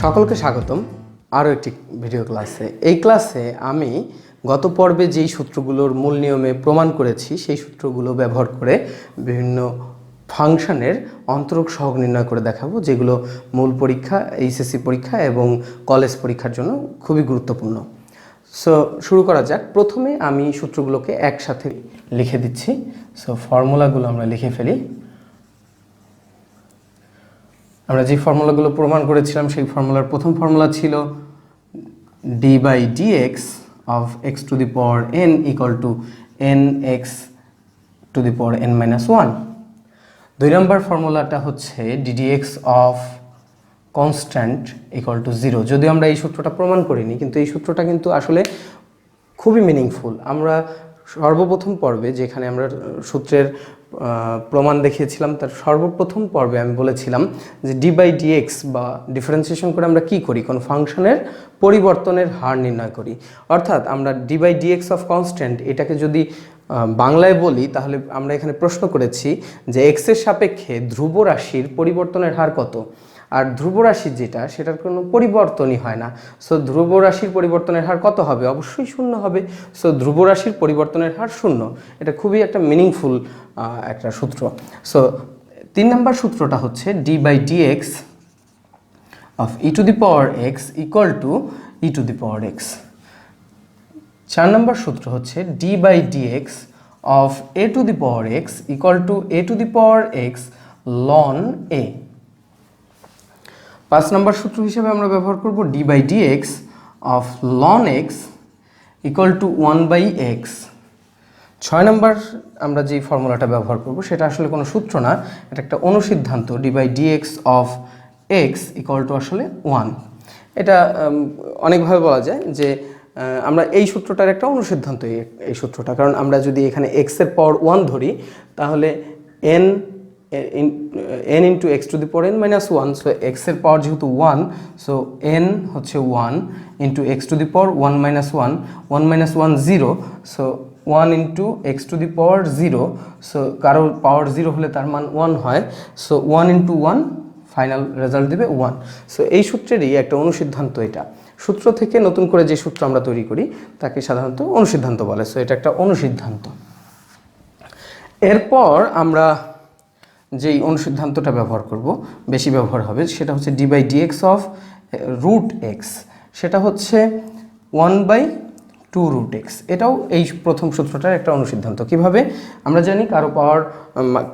সকলকে স্বাগতম আরও একটি ভিডিও ক্লাসে। এই ক্লাসে আমি গত পর্বে যেই সূত্রগুলোর মূল নিয়মে প্রমাণ করেছি সেই সূত্রগুলো ব্যবহার করে বিভিন্ন ফাংশনের অন্তরক সহগ নির্ণয় করে দেখাবো, যেগুলো মূল পরীক্ষা, এইচএসসি পরীক্ষা এবং কলেজ পরীক্ষার জন্য খুবই গুরুত্বপূর্ণ। সো শুরু করা যাক। প্রথমে আমি সূত্রগুলোকে একসাথে লিখে দিচ্ছি। সো ফর্মুলাগুলো আমরা লিখে ফেলি। আমরা যে ফর্মুলাগুলো প্রমাণ করেছিলাম সেই ফর্মুলার প্রথম ফর্মুলা ছিল d by dx of x to the power n equal to nx to the power n minus 1। দুই নম্বর ফর্মুলাটা হচ্ছে ddx of constant equal to 0। যদিও আমরা এই সূত্রটা প্রমাণ করিনি, কিন্তু এই সূত্রটা কিন্তু আসলে খুবই মিনিংফুল। আমরা সর্বপ্রথম পর্বে যেখানে আমরা সূত্রের প্রমাণ দেখিয়েছিলাম, তার সর্বপ্রথম পর্বে আমি বলেছিলাম যে ডি বাই ডিএক্স বা ডিফারেন্সিয়েশন করে আমরা কি করি, কোন ফাংশনের পরিবর্তনের হার নির্ণয় করি। অর্থাৎ আমরা d by dx of constant এটাকে যদি বাংলায় বলি, তাহলে আমরা এখানে প্রশ্ন করেছি যে এক্সের সাপেক্ষে ধ্রুব রাশির পরিবর্তনের হার কত। আর ধ্রুব রাশি যেটা, সেটার কোনো পরিবর্তনই হয় না। সো ধ্রুব রাশির পরিবর্তনের হার কত হবে? অবশ্যই শূন্য হবে। সো ধ্রুব রাশির পরিবর্তনের হার শূন্য। এটা খুবই একটা মিনিংফুল একটা সূত্র। সো 3 নম্বর সূত্রটা হচ্ছে D by dx of E to the power X equal to E to the power X. 4 number সূত্র হচ্ছে D by dx of A to the power X equal to A to the power X ln A. 5 number সূত্র হিসেবে আমরা ব্যবহার করব D by dx of ln X equal to 1 by X. 6 number আমরা যে ফর্মুলাটা ব্যবহার করব সেটা আসলে কোনো সূত্র না, এটা একটা অনুসিদ্ধান্ত। D by dx of X equal to আসলে 1। এটা অনেকভাবে বলা যায় যে আমরা এই সূত্রটার একটা অনুসিদ্ধান্ত এই সূত্রটা, কারণ আমরা যদি এখানে এক্সের পাওয়ার 1 ধরি, তাহলে n into x to the power n minus 1। So এক্সের পাওয়ার যেহেতু 1, সো n হচ্ছে 1 into x to the power 1 minus 1, 1 minus 1 0। So 1 into x to the power 0। So কারো পাওয়ার 0 হলে তার মান 1 হয়। সো 1 ইন্টু 1 ফাইনাল রেজাল্ট দেবে 1। সো এই সূত্রেরই একটা অনুসিদ্ধান্ত এটা। সূত্র থেকে নতুন করে যে সূত্র আমরা তৈরি করি তাকে সাধারণত অনুসিদ্ধান্ত বলে। সো এটা একটা অনুসিদ্ধান্ত। এরপর আমরা যেই অনুসিদ্ধান্তটা ব্যবহার করব, বেশি ব্যবহার হবে, সেটা হচ্ছে D by dx of root x. সেটা হচ্ছে 1 বাই 2 রুট এক্স। এটাও এই প্রথম সূত্রটার একটা অনুসিদ্ধান্ত। কিভাবে? আমরা জানি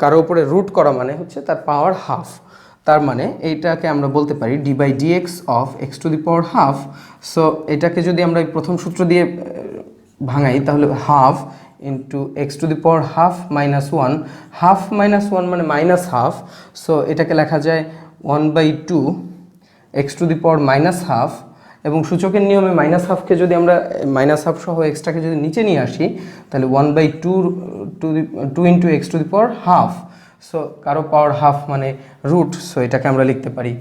কারো উপরে রুট করা মানে হচ্ছে তার পাওয়ার হাফ। তার মানে এইটাকে আমরা বলতে পারি d by dx of x to the power half. So এটাকে যদি আমরা এই প্রথম সূত্র দিয়ে ভাঙাই, তাহলে half into x to the power half minus 1। Half minus 1 মানে মাইনাস হাফ। সো এটাকে লেখা যায় 1 by 2 x to the power minus half. এবং সূচকের নিয়মে মাইনাস হাফকে যদি আমরা মাইনাস হাফ সহ এক্সটাকে যদি নিচে নিয়ে আসি, তাহলে 1 by 2 into x to the power half. So কারো পাওয়ার হাফ মানে রুট। সো এটাকে আমরা লিখতে পারি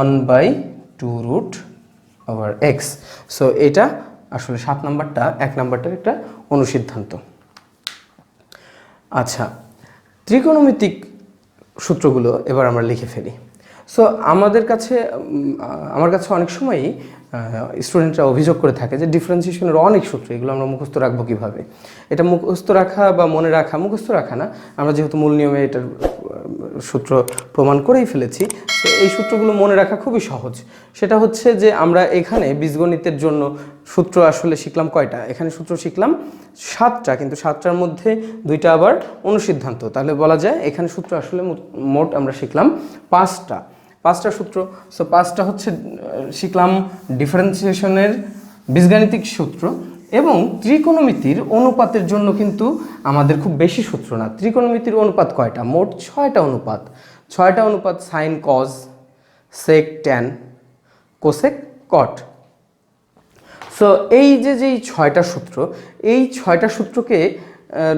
1 by 2 root over x. So এটা আসলে 7 নাম্বারটা 1 নাম্বারটার একটা অনুসিদ্ধান্ত। আচ্ছা, ত্রিকোণমিতিক সূত্রগুলো এবার আমরা লিখে ফেলি। সো আমার কাছে অনেক সময়ই স্টুডেন্টরা অভিযোগ করে থাকে যে ডিফারেন্সিয়েশনের অনেক সূত্র, এগুলো আমরা মুখস্থ রাখবো কীভাবে? এটা মুখস্থ রাখা বা মনে রাখা, মুখস্থ রাখা না, আমরা যেহেতু মূল নিয়মে এটার সূত্র প্রমাণ করেই ফেলেছি, তো এই সূত্রগুলো মনে রাখা খুবই সহজ। সেটা হচ্ছে যে আমরা এখানে বীজগণিতের জন্য সূত্র আসলে শিখলাম কয়টা? এখানে সূত্র শিখলাম 7টা, কিন্তু 7টার মধ্যে 2টা আবার অনুসিদ্ধান্ত। তাহলে বলা যায় এখানে সূত্র আসলে মোট আমরা শিখলাম 5টা সূত্র। সো 5টা হচ্ছে শিখলাম ডিফারেন্সিয়েশনের বীজগাণিতিক সূত্র। এবং ত্রিকোণমিতির অনুপাতের জন্য কিন্তু আমাদের খুব বেশি সূত্র না। ত্রিকোণমিতির অনুপাত কয়টা? মোট 6টা অনুপাত। 6টা অনুপাত: সাইন কজ, সেক ট্যান, কোসেক কট। সো এই যেই 6টা সূত্র, এই 6টা সূত্রকে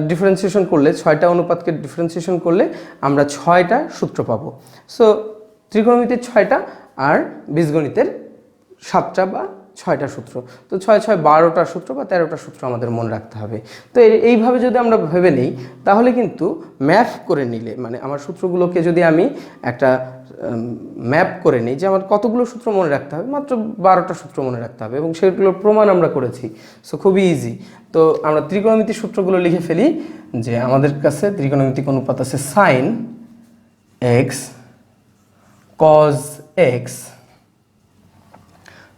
ডিফারেন্সিয়েশন করলে, 6টা অনুপাতকে ডিফারেন্সিয়েশন করলে আমরা 6টা সূত্র পাবো। সো ত্রিকোণমিতির 6টা আর বীজগণিতের 7টা বা 6টা সূত্র। তো 6 6 12টা সূত্র বা 13টা সূত্র আমাদের মনে রাখতে হবে। তো এইভাবে যদি আমরা ভেবে নিই তাহলে কিন্তু ম্যাপ করে নিলে, মানে আমার সূত্রগুলোকে যদি আমি একটা ম্যাপ করে নিই যে আমার কতগুলো সূত্র মনে রাখতে হবে, মাত্র 12টা সূত্র মনে রাখতে হবে এবং সেগুলোর প্রমাণ আমরা করেছি। সো খুবই ইজি। তো আমরা ত্রিকোণমিতিক সূত্রগুলো লিখে ফেলি যে আমাদের কাছে ত্রিকোণমিতিক অনুপাত আছে সাইন এক্স, কজ এক্স,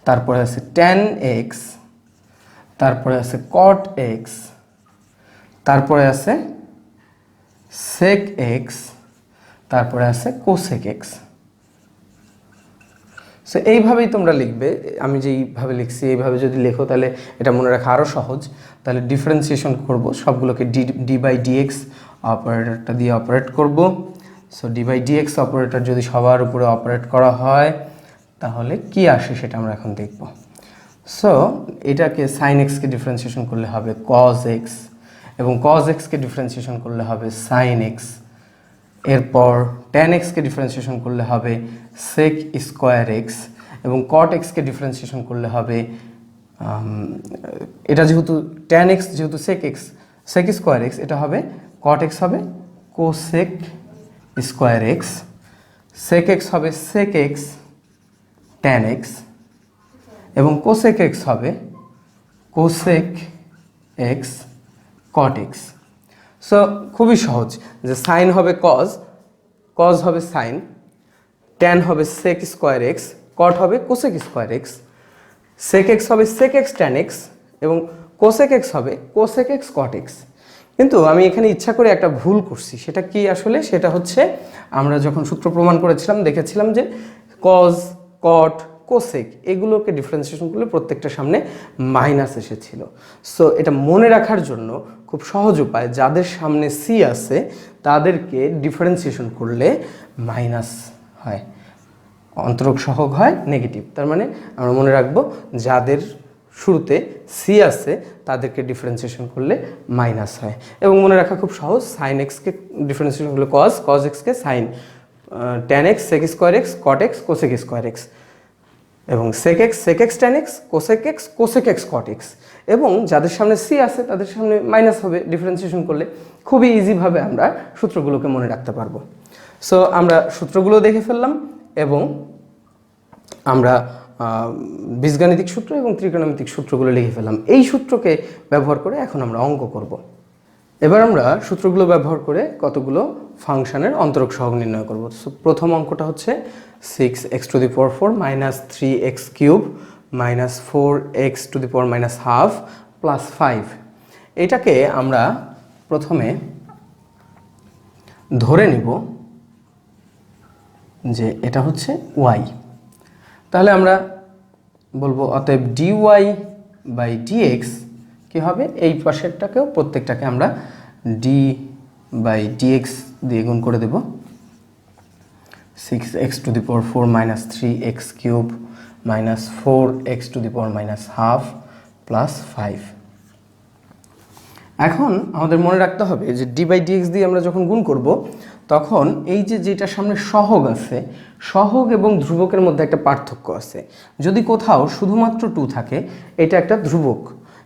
তারপরে আছে ট্যান এক্স, তারপরে আছে কট এক্স, তারপরে আছে সেক এক্স, তারপরে আছে কোসেক এক্স। সো এইভাবেই তোমরা লিখবে, আমি যেইভাবে লিখছি এইভাবে যদি লেখো তাহলে এটা মনে রাখা আরও সহজ। তাহলে ডিফারেন্সিয়েশন করব, সবগুলোকে ডি বাই ডিএক্স অপারেটরটা দিয়ে অপারেট করব। So d by dx operator যদি সবার উপরে অপারেট করা হয় তাহলে কি আসে সেটা আমরা এখন দেখব। সো এটাকে সাইন এক্সকে ডিফারেন্সিয়েশন করলে হবে কজ এক্স, এবং কজ এক্সকে ডিফারেন্সিয়েশন করলে হবে সাইন এক্স। এরপর ট্যান এক্সকে ডিফারেন্সিয়েশন করলে হবে সেক স্কোয়ার এক্স, এবং কট এক্সকে ডিফারেন্সিয়েশন করলে হবে এটা যেহেতু ট্যান এক্স, যেহেতু সেক স্কোয়ার এক্স, এটা হবে কট এক্স হবে cosec square x, sec x হবে সেক এক্স ট্যান এক্স, এবং কোসেক এক্স হবে cosec x cot x. So খুবই সহজ যে সাইন হবে কজ হবে সাইন, ট্যান হবে সেক স্কোয়ার এক্স, কট হবে cosec square x, sec x হবে সেক এক্স ট্যান এক্স, এবং কোসেক এক্স হবে কোসেক এক্স কট এক্স। কিন্তু আমি এখানে ইচ্ছা করে একটা ভুল করছি, সেটা কি আসলে? সেটা হচ্ছে আমরা যখন সূত্র প্রমাণ করেছিলাম দেখেছিলাম যে কজ, কট, কোসেক এগুলোকে ডিফারেন্সিয়েশন করলে প্রত্যেকটার সামনে মাইনাস এসেছিল। সো এটা মনে রাখার জন্য খুব সহজ উপায়, যাদের সামনে সি আছে তাদেরকে ডিফারেন্সিয়েশন করলে মাইনাস হয়, অন্তরক সহগ হয় নেগেটিভ। তার মানে আমরা মনে রাখবো যাদের শুরুতে সি আছে তাদেরকে ডিফারেন্সিয়েশন করলে মাইনাস হয়। এবং মনে রাখা খুব সহজ, সাইন এক্সকে ডিফারেন্সিয়েশন করলে কজ এক্সকে sine, tan X sec square x cot X cosec square X, এবং sec x tan X cosec x cot X. এবং যাদের সামনে সি আছে তাদের সামনে মাইনাস হবে ডিফারেন্সিয়েশন করলে। খুবই ইজিভাবে আমরা সূত্রগুলোকে মনে রাখতে পারবো। সো আমরা সূত্রগুলো দেখে ফেললাম এবং আমরা বীজগাণিতিক সূত্র এবং ত্রিকোণমিতিক সূত্রগুলো লিখে ফেললাম। এই সূত্রকে ব্যবহার করে এখন আমরা অঙ্ক করব। এবার আমরা সূত্রগুলো ব্যবহার করে কতগুলো ফাংশনের অন্তরক সহগ নির্ণয় করব। সো প্রথম অঙ্কটা হচ্ছে 6x⁴ minus 3x³ minus 4x⁴ minus half plus 5। এটাকে আমরা প্রথমে ধরে নিব যে এটা হচ্ছে y। তাহলে আমরা বলবো অতএব dy বাই dx কি হবে, এই পাশেরটাকেও প্রত্যেকটাকে আমরা d বাই dx দিয়ে গুণ করে দেব। 6x⁴ minus 3x³ minus 4x⁴ minus half plus 5। এখন আমাদের মনে রাখতে হবে যে d বাই dx দিয়ে আমরা যখন গুণ করব তখন এই যে যেটার সামনে সহগ আছে, সহগ এবং ধ্রুবকের মধ্যে একটা পার্থক্য আছে। যদি কোথাও শুধুমাত্র 2 থাকে এটা একটা ধ্রুবক,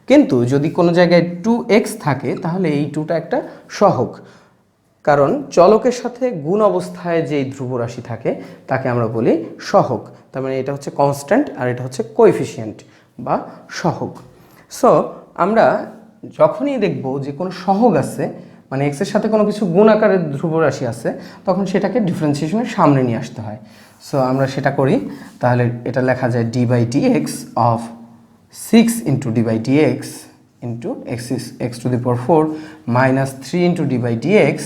কিন্তু যদি কোনো জায়গায় 2x থাকে তাহলে এই 2টা একটা সহগ, কারণ চলকের সাথে গুণ অবস্থায় যেই ধ্রুবরাশি থাকে তাকে আমরা বলি সহগ। তার মানে এটা হচ্ছে কনস্ট্যান্ট আর এটা হচ্ছে কোএফিসিয়েন্ট বা সহগ। সো আমরা যখনই দেখব যে কোনো সহগ আছে, মানে x এর সাথে কোনো কিছু গুণ আকারের ধ্রুবরাশি আছে, তখন সেটাকে ডিফারেন্সিয়েশনের সামনে নিয়ে আসতে হয়। সো আমরা সেটা করি। তাহলে এটা লেখা যায় d by dx of 6 into d by dx into x⁴ minus 3 into d by dx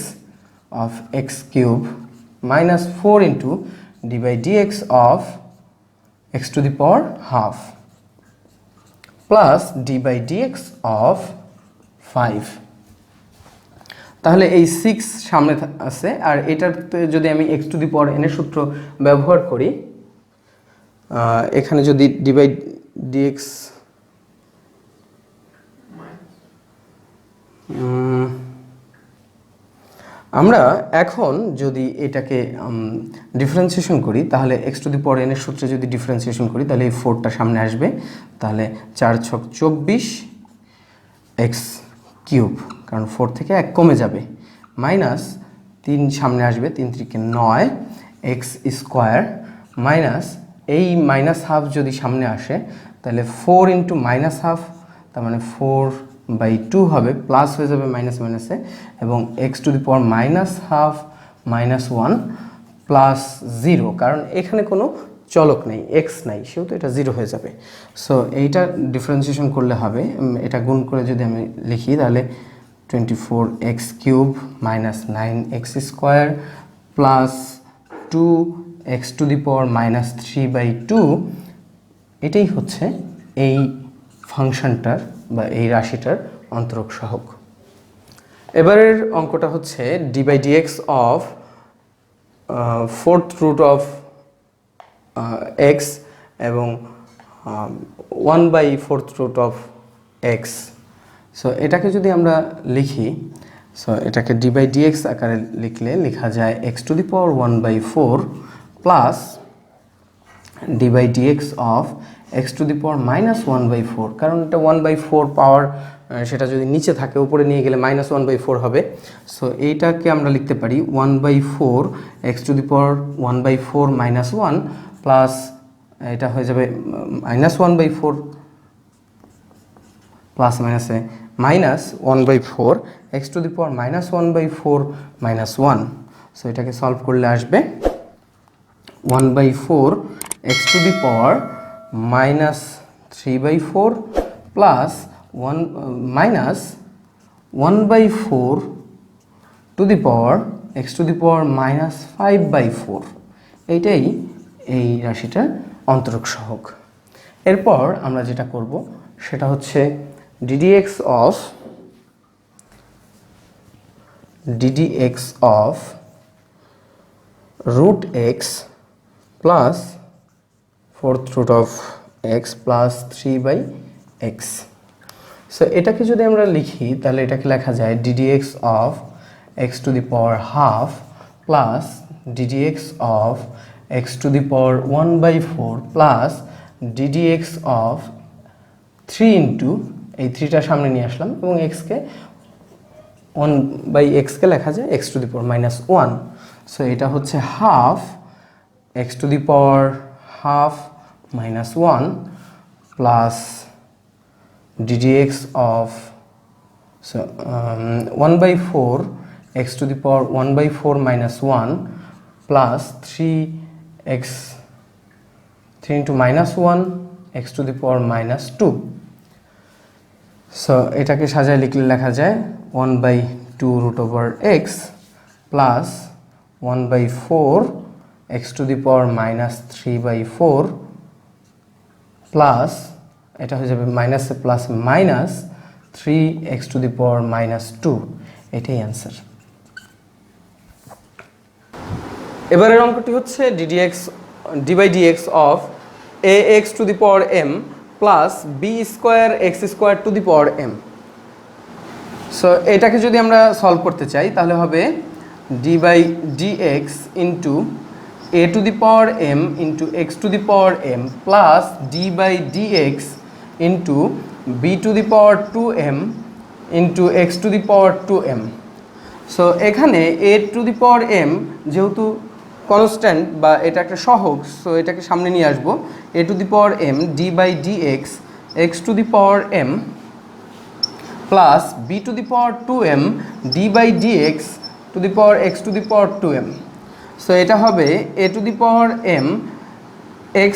of x³ minus 4 into d by dx of x⁴ plus d by dx of 5। তাহলে এই 6 সামনে আছে, আর এটাতে যদি আমি x⁴n এর সূত্র ব্যবহার করি, এখানে যদি d by dx আমরা এখন যদি এটাকে ডিফারেন্সিয়েশন করি তাহলে x two the power n এর সূত্রে যদি ডিফারেন্সিয়েশন করি তাহলে এই 4টা সামনে আসবে, তাহলে 4 ছক 24 x কিউব, কারণ 4 থেকে 1 কমে যাবে, মাইনাস 3 সামনে আসবে, 3 3 9 x স্কোয়ার, মাইনাস এই মাইনাস হাফ যদি সামনে আসে তাহলে 4 ইন্টু মাইনাস হাফ, তার মানে 4/2 হবে, প্লাস হয়ে যাবে মাইনাস মাইনাসে, এবং x two the power minus half minus 1 plus 0, কারণ এখানে কোনো চলক নেই, x নাই, সেহেতু এটা 0 হয়ে যাবে। সো এইটা ডিফারেন্সিয়েশন করলে হবে, এটা গুণ করে যদি আমি লিখি তাহলে 24x cube minus 9x square plus 2x two the power minus 3/2, এটাই হচ্ছে এই ফাংশনটার বা এই রাশিটার অন্তরক সহগ। এবারের অঙ্কটা হচ্ছে d/dx of 4th root of x এবং 1/4th root of x। So এটাকে যদি আমরা লিখি, সো এটাকে d/dx আকারে লিখলে লেখা যায় x two the power 1/4 plus d/dx of x two the power minus 1/4, কারণ এটা 1/4 পাওয়ার, সেটা যদি নিচে থাকে উপরে নিয়ে গেলে মাইনাস 1/4 হবে। সো এইটাকে আমরা লিখতে পারি 1/4 x two the power 1/4 minus 1 plus এটা হয়ে যাবে মাইনাস 1/4 প্লাস মাইনাসে minus 1/4 x two the power minus 1/4 minus 1। So এটাকে সলভ করলে আসবে 1/4 x two the power minus 3/4 plus 1 minus 1/4 two the power x two the power minus 5/4, এইটাই এই রাশিটার অন্তরক সহগ। এরপর আমরা যেটা করব সেটা হচ্ছে ddx of root x plus 4th root of x plus 3/x। So এটাকে যদি আমরা লিখি তাহলে এটাকে লেখা যায় ddx of x to the power half plus ddx of x to the power 1/4 plus ddx of 3 into এই 3টা সামনে নিয়ে আসলাম এবং xকে 1/x কে লেখা যায় x two the power minus 1। So এটা হচ্ছে half x two the power half minus 1 plus ddx of 1/4 x to the power 1/4 minus 1 plus 3x 3 into minus 1 x to the power minus 2। So এটাকে সাজায় লিখলে লেখা যায় 1/2 root over x plus 1/4 x to the power minus 3/4 plus এটা হয়ে যাবে মাইনাসে plus minus 3x to the power minus 2, এটাই অ্যান্সার। এবারের অঙ্কটি হচ্ছে d/dx of ax to the power m plus b square x square two the power m। So এটাকে যদি আমরা সলভ করতে চাই তাহলে হবে d/dx into a to the power m into x to the power m plus d/dx into b to the power 2m into x to the power 2m। So এখানে a to the power m যেহেতু constant বা এটা একটা সহগ, so এটাকে সামনে নিয়ে আসবো a to the power m d/dx x to the power m plus b to the power 2m d/dx to the power x to the power 2m। So এটা হবে a to the power m x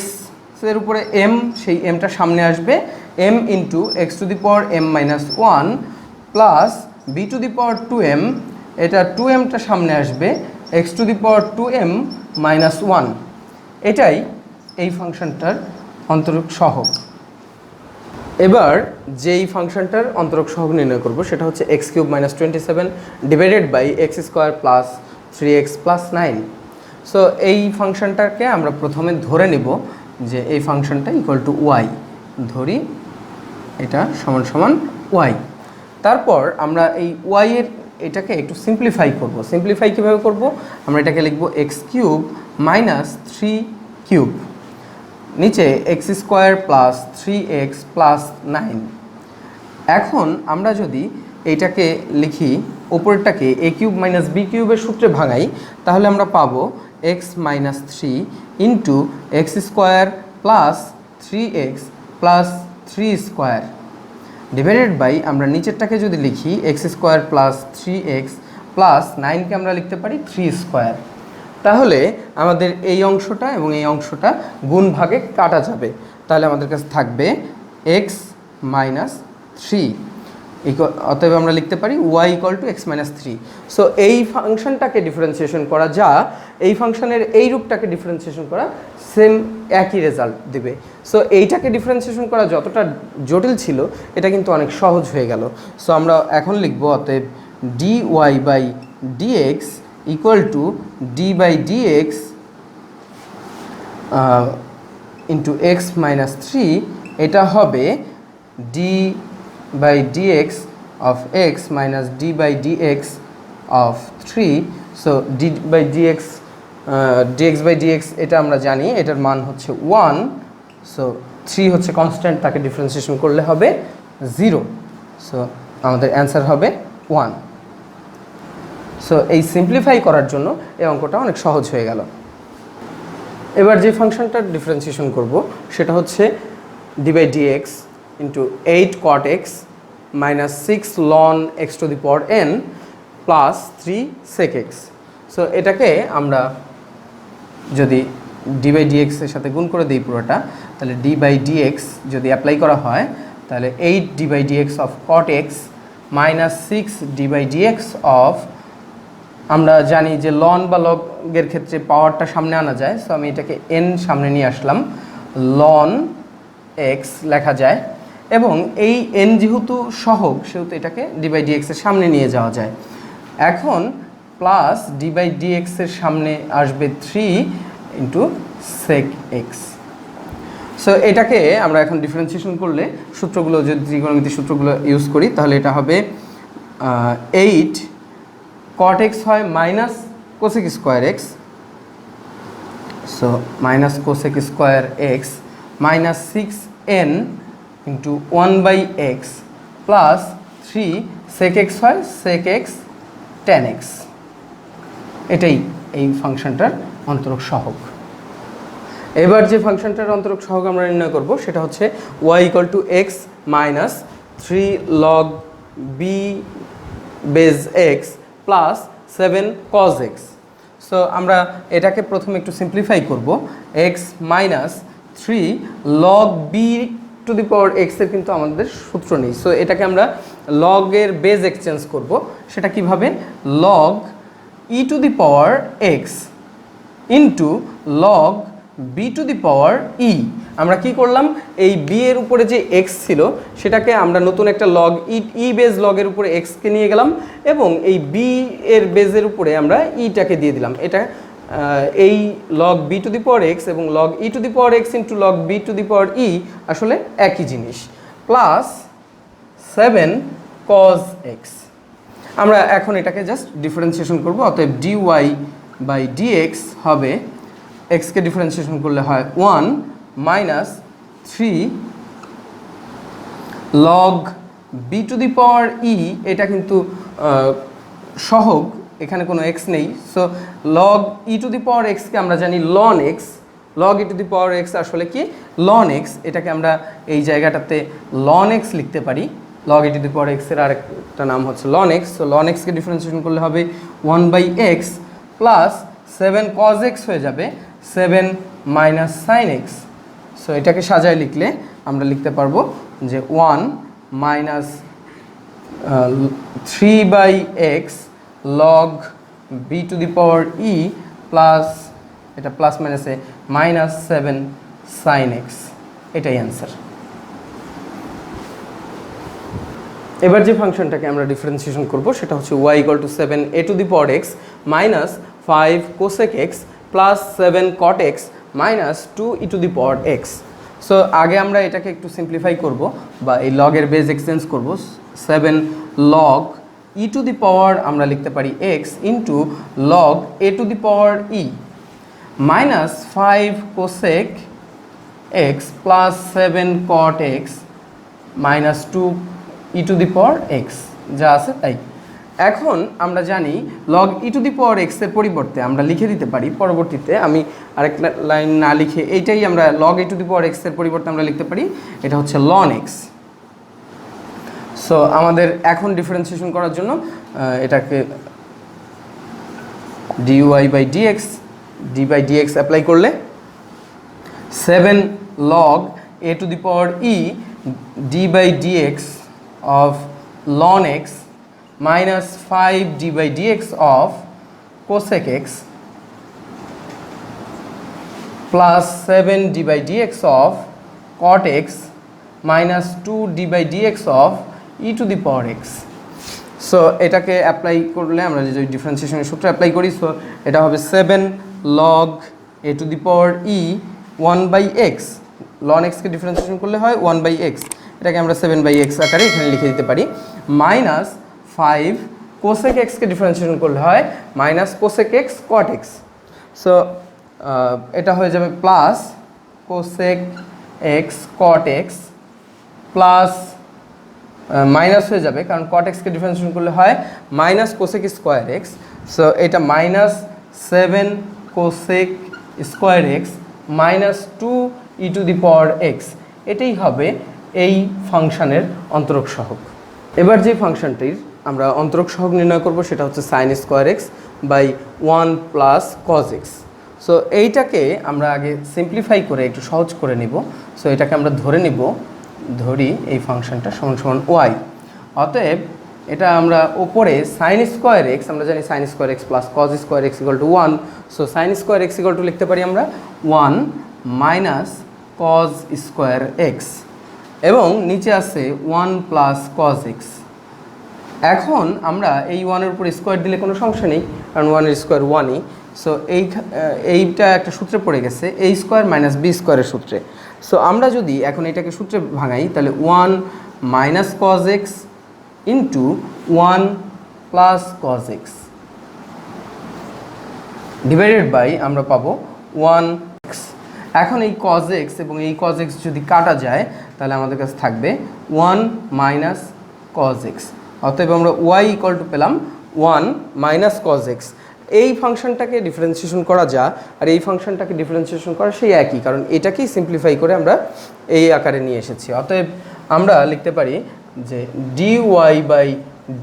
এর উপরে m, সেই mটা সামনে আসবে m into x to the power m minus 1 plus b to the power 2m, এটা 2mটা সামনে আসবে x to the power 2m minus 1। এটাই এই ফাংশনটার অন্তরক সহগ। এবার যেই ফাংশনটার অন্তরক সহগ নির্ণয় করব সেটা হচ্ছে x³ minus 27 divided by x square plus 3x plus 9। So এই ফাংশনটাকে আমরা প্রথমে ধরে নেব যে এই ফাংশনটা ইকুয়াল টু y, ধরি এটা সমান সমান y। তারপর আমরা এই y এর এটাকে একটু সিম্পলিফাই করব। সিম্পলিফাই কীভাবে করব? আমরা এটাকে লিখব এক্স কিউব মাইনাস 3 কিউব, নিচে X square plus 3x plus 9। এখন আমরা যদি এইটাকে লিখি, ওপরটাকে এ কিউব মাইনাস বি কিউবের সূত্রে ভাঙাই, তাহলে আমরা পাবো X minus 3 into X square plus 3x plus 3 square divided by, আমরা নিচেরটাকে যদি লিখি X square plus 3x plus 9কে আমরা লিখতে পারি 3 স্কোয়ার। তাহলে আমাদের এই অংশটা এবং এই অংশটা গুণ ভাগে কাটা যাবে। তাহলে আমাদের কাছে থাকবে এক্স মাইনাস 3, অতএব আমরা লিখতে পারি y equal to x minus 3। So এই ফাংশনটাকে ডিফারেন্সিয়েশন করা যা এই ফাংশনের এই রূপটাকে ডিফারেন্সিয়েশন করা সেম একই রেজাল্ট দেবে। সো এইটাকে ডিফারেন্সিয়েশন করা যতটা জটিল ছিল, এটা কিন্তু অনেক সহজ হয়ে গেল। সো আমরা এখন লিখব অতএব dy by dx equal to d by dx into x minus 3, এটা হবে d by dx of x minus d by dx of 3. So d by dx dx by dx এটা আমরা জানি, এটার মান হচ্ছে 1। সো 3 হচ্ছে কনস্ট্যান্ট, তাকে ডিফারেন্সিয়েশন করলে হবে 0। সো আমাদের অ্যান্সার হবে 1। সো এই সিম্পলিফাই করার জন্য এই অঙ্কটা অনেক সহজ হয়ে গেল। এবার যে ফাংশনটার ডিফারেন্সিয়েশন করব সেটা হচ্ছে d by dx into 8 cot x minus 6 ln x two the power n plus 3 sec x। So এটাকে আমরা যদি d বাই dx এর সাথে গুণ করে দিই পুরোটা, তাহলে d বাই dx যদি অ্যাপ্লাই করা হয়, তাহলে 8 d by dx of cot x minus 6 d by dx of, আমরা জানি যে লন বা লগের ক্ষেত্রে পাওয়ারটা সামনে আনা যায়। সো আমি এটাকে n সামনে নিয়ে আসলাম, ln x লেখা যায়, এবং এই n যেহেতু সহগ সেহেতু এটাকে d বাই dx এর সামনে নিয়ে যাওয়া যায়। এখন প্লাস d বাই dx এর সামনে আসবে 3 ইন্টু sec x। সো এটাকে আমরা এখন ডিফারেন্সিয়েশন করলে সূত্রগুলো, যদি ত্রিকোণমিতির সূত্রগুলো ইউজ করি, তাহলে এটা হবে 8 cot x হয় minus cosec square x, so minus cosec square x minus 6n into 1 by x plus 3 sec x হয় sec x tan x। এটাই এই ফাংশনটার অন্তরক সহগ। এবার যে ফাংশনটার অন্তরক সহগ আমরা নির্ণয় করব সেটা হচ্ছে y equal to x minus 3 log b base x plus 7 cos x। So আমরা এটাকে প্রথমে একটু সিম্পলিফাই করব। x minus 3 log b to the power x এর কিন্তু আমাদের সূত্র নেই। সো এটাকে আমরা লগের বেজ এক্সচেঞ্জ করব। সেটা কিভাবে? log e to the power x into log b to the power e। আমরা কি করলাম, এই b এর উপরে যে x ছিল সেটাকে আমরা নতুন একটা log e বেজ লগের উপরে x কে নিয়ে গেলাম, এবং এই b এর বেজের উপরে আমরা ইটাকে দিয়ে দিলাম। এটা এই log b to the power x এবং log e to the power x into log b to the power e আসলে একই জিনিস, প্লাস 7 cos x। আমরা এখন এটাকে জাস্ট ডিফারেন্সিয়েশন করব। অতএব dy বাই dx হবে, x কে ডিফারেন্সিয়েশন করলে হয় 1 minus 3 log b to the power e। এটা কিন্তু সহগ, এখানে কোনো x নেই। So log e to the power x কে আমরা জানি ln x, log e to the power x আসলে কি ln x। এটাকে আমরা এই জায়গাটাতে ln x লিখতে পারি। log e to the power x এর আরেকটা নাম হচ্ছে ln x। So ln x কে ডিফারেন্সিয়েশন করলে হবে 1 by x plus 7 cos x হয়ে যাবে 7 মাইনাস sin x। সো এটাকে সাজায় লিখলে আমরা লিখতে পারবো যে 1 minus 3 by x log b to the power e plus, এটা প্লাস মাইনাসে মাইনাস 7 sin x। এটাই অ্যান্সার। এবার যে ফাংশনটাকে আমরা ডিফারেন্সিয়েশন করব সেটা হচ্ছে y equal to 7 a to the power x minus 5 cosec x plus 7 cot x minus 2 e to the power x। So আগে আমরা এটাকে একটু সিম্পলিফাই করব বা এই লগের বেজ এক্সচেঞ্জ করব। 7 log ই টু দি পাওয়ার আমরা লিখতে পারি x into log a to the power E minus 5 cosec x plus 7 cot x minus 2 E to the power x যা আছে তাই। এখন আমরা জানি log E to the power x এর পরিবর্তে আমরা লিখে দিতে পারি, পরবর্তীতে আমি আরেক লাইন না লিখে এইটাই আমরা log E to the power x এর পরিবর্তে আমরা লিখতে পারি এটা হচ্ছে লন এক্স। সো আমাদের এখন ডিফারেন্সিয়েশন করার জন্য এটাকে dy by dx d by dx apply করলে 7 log a to the power e d by dx of ln x minus 5 d by dx of cosec x plus 7 d by dx of cot x minus 2 d by dx of e to the power x. So এটাকে apply করলে আমরা যে ডিফারেন্সিয়েশনের সূত্র apply করি, so এটা হবে 7 log a to the power e 1 by x, ln x কে differentiation করলে হয় 1 by x, এটাকে আমরা 7 by x আকারে এখানে লিখে দিতে পারি, মাইনাস 5 কোসেক এক্সকে ডিফারেন্সিয়েশন করলে হয় minus cosec x cot x. So এটা হয়ে যাবে plus cosec x cot X plus minus হয়ে যাবে কারণ কট এক্সকে ডিফারেন্সিয়েশন করলে হয় minus cosec square X. So এটা minus 7 cosec square X minus 2 E to the power X, এটাই হবে এই ফাংশনের অন্তরক সহগ। এবার যে ফাংশনটির আমরা অন্তরক সহগ নির্ণয় করব সেটা হচ্ছে sine square x by 1 plus cos x. So এইটাকে আমরা আগে সিম্পলিফাই করে একটু সহজ করে নিব। সো এটাকে আমরা ধরি এই ফাংশনটা সমান সমান ওয়াই। অতএব এটা আমরা ওপরে সাইন স্কোয়ার এক্স, আমরা জানি sine square X plus cos square X equal to 1। So sign square X equal two লিখতে পারি আমরা 1 মাইনাস কজ স্কোয়ার এক্স এবং নিচে আছে 1 প্লাস কজ এক্স। এখন আমরা এই 1-এর উপর স্কোয়ার দিলে কোনো সমস্যা নেই কারণ 1-এর স্কোয়ার 1ই। সো এইটা একটা সূত্রে পড়ে গেছে a স্কোয়ার মাইনাস বি স্কোয়ারের সূত্রে। সো আমরা যদি এখন এটাকে সূত্রে ভাঙাই তাহলে 1 minus cos x into 1 plus cos x divided by আমরা পাবো 1 এক্স। এখন এই কজ এক্স এবং এই কজ এক্স যদি কাটা যায় তাহলে আমাদের কাছে থাকবে 1 মাইনাস কজ এক্স। অতএব আমরা ওয়াই ইকুয়াল টু পেলাম 1 মাইনাস কজ এক্স। এই ফাংশনটাকে ডিফারেন্সিয়েশন করা যা আর এই ফাংশনটাকে ডিফারেন্সিয়েশন করা সেই একই, কারণ এটাকেই সিম্পলিফাই করে আমরা এই আকারে নিয়ে এসেছি। অতএব আমরা লিখতে পারি যে dy by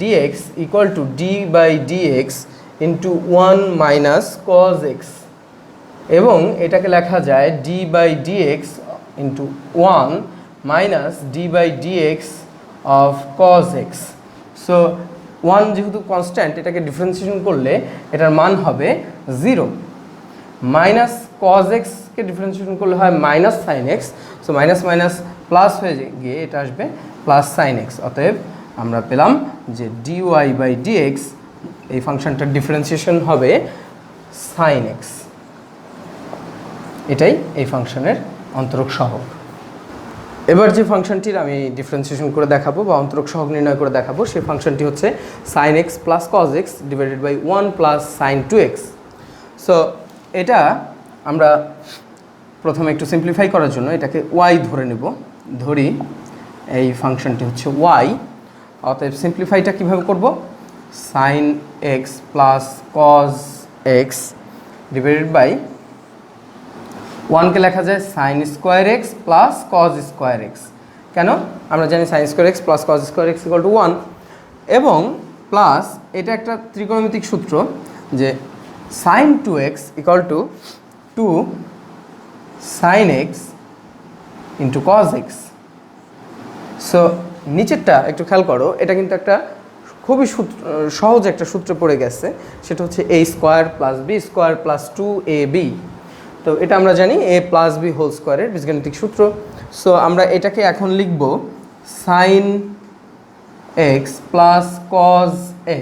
dx equal to d by dx into 1 minus cos x এবং এটাকে লেখা যায় d by dx into 1 minus d by dx of cos x. So 1 যেহেতু কনস্ট্যান্ট, এটাকে ডিফারেন্সিয়েশন করলে এটার মান হবে 0। মাইনাস কজ এক্সকে ডিফারেন্সিয়েশন করলে হয় minus sine x. So minus minus plus হয়ে গিয়ে এটা আসবে প্লাস সাইন এক্স। অতএব আমরা পেলাম যে dy বাই dx এই ফাংশনটার ডিফারেন্সিয়েশন হবে সাইন এক্স। এটাই এই ফাংশনের অন্তরক সহগ। এবার যে ফাংশনটির আমি ডিফারেন্সিয়েশন করে দেখাবো বা অন্তরক সহগ নির্ণয় করে দেখাবো সেই ফাংশনটি হচ্ছে sine x plus cos x divided by 1 plus sine 2x। So এটা আমরা প্রথমে একটু সিম্পলিফাই করার জন্য এটাকে y ধরে নেব, ধরি এই ফাংশনটি হচ্ছে y। অতএব সিম্পলিফাইটা কীভাবে করব, sine x plus cos x divided by 1কে লেখা যায় sine square X plus cos square X. কেন, আমরা জানি sine square X plus cos square X equal to 1 এবং প্লাস এটা একটা ত্রিকোণমিতিক সূত্র যে sine 2x equal to 2 sine X into cos x. So নিচেরটা একটু খেয়াল করো, এটা কিন্তু একটা খুবই সহজ একটা সূত্র পড়ে গেছে, সেটা হচ্ছে a square plus b square plus 2ab। তো এটা আমরা জানি a প্লাস বি হোল স্কোয়ারের বীজগাণিতিক সূত্র। সো আমরা এটাকে এখন লিখব sine x plus cos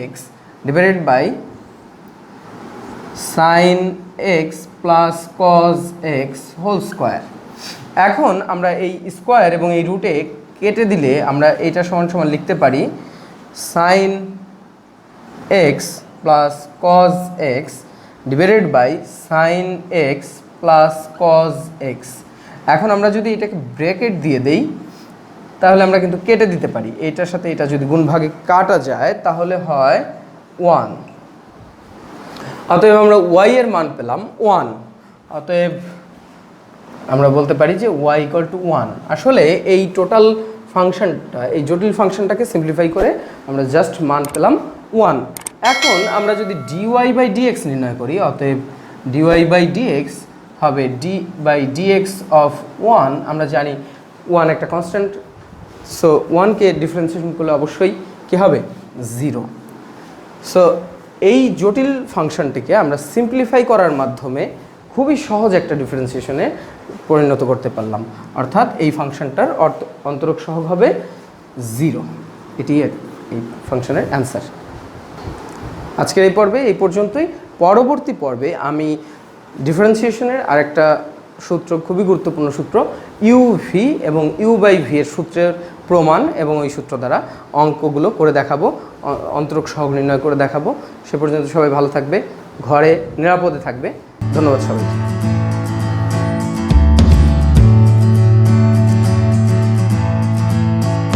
x divided by sine x plus cos x whole square. এখন আমরা এই স্কোয়ার এবং এই রুটে কেটে দিলে আমরা এটা সমান সমান লিখতে পারি sine x plus cos x divided by sine x plus cos x. এখন আমরা যদি এটাকে ব্র্যাকেট দিয়ে দেই তাহলে আমরা কিন্তু কেটে দিতে পারি, এটার সাথে এটা যদি গুণ ভাগে কাটা যায় তাহলে হয় 1। অতএব আমরা y এর মান পেলাম 1। অতএব আমরা বলতে পারি যে y ইকুয়াল টু 1। আসলে এই টোটাল ফাংশনটা, এই জটিল ফাংশনটাকে সিম্পলিফাই করে আমরা জাস্ট মান পেলাম 1। এখন আমরা যদি dy বাই dx নির্ণয় করি, অতএব dy বাই dx হবে d বাই dx অফ 1। আমরা জানি 1 একটা কনস্ট্যান্ট, সো 1কে ডিফারেন্সিয়েশন করলে অবশ্যই কী হবে 0। সো এই জটিল ফাংশনটিকে আমরা সিম্পলিফাই করার মাধ্যমে খুবই সহজ একটা ডিফারেন্সিয়েশনে পরিণত করতে পারলাম, অর্থাৎ এই ফাংশনটার অন্তরক সহগ হবে 0। এটি এই ফাংশনের অ্যান্সার। আজকের এই পর্বে এই পর্যন্তই। পরবর্তী পর্বে আমি ডিফারেন্সিয়েশনের আরেকটা সূত্র, খুবই গুরুত্বপূর্ণ সূত্র, ইউ ভি এবং ইউ বাই ভি এর সূত্রের প্রমাণ এবং ওই সূত্র দ্বারা অঙ্কগুলো করে দেখাবো, অন্তরক সহগ নির্ণয় করে দেখাবো। সে পর্যন্ত সবাই ভালো থাকবে, ঘরে নিরাপদে থাকবে। ধন্যবাদ সবাইকে।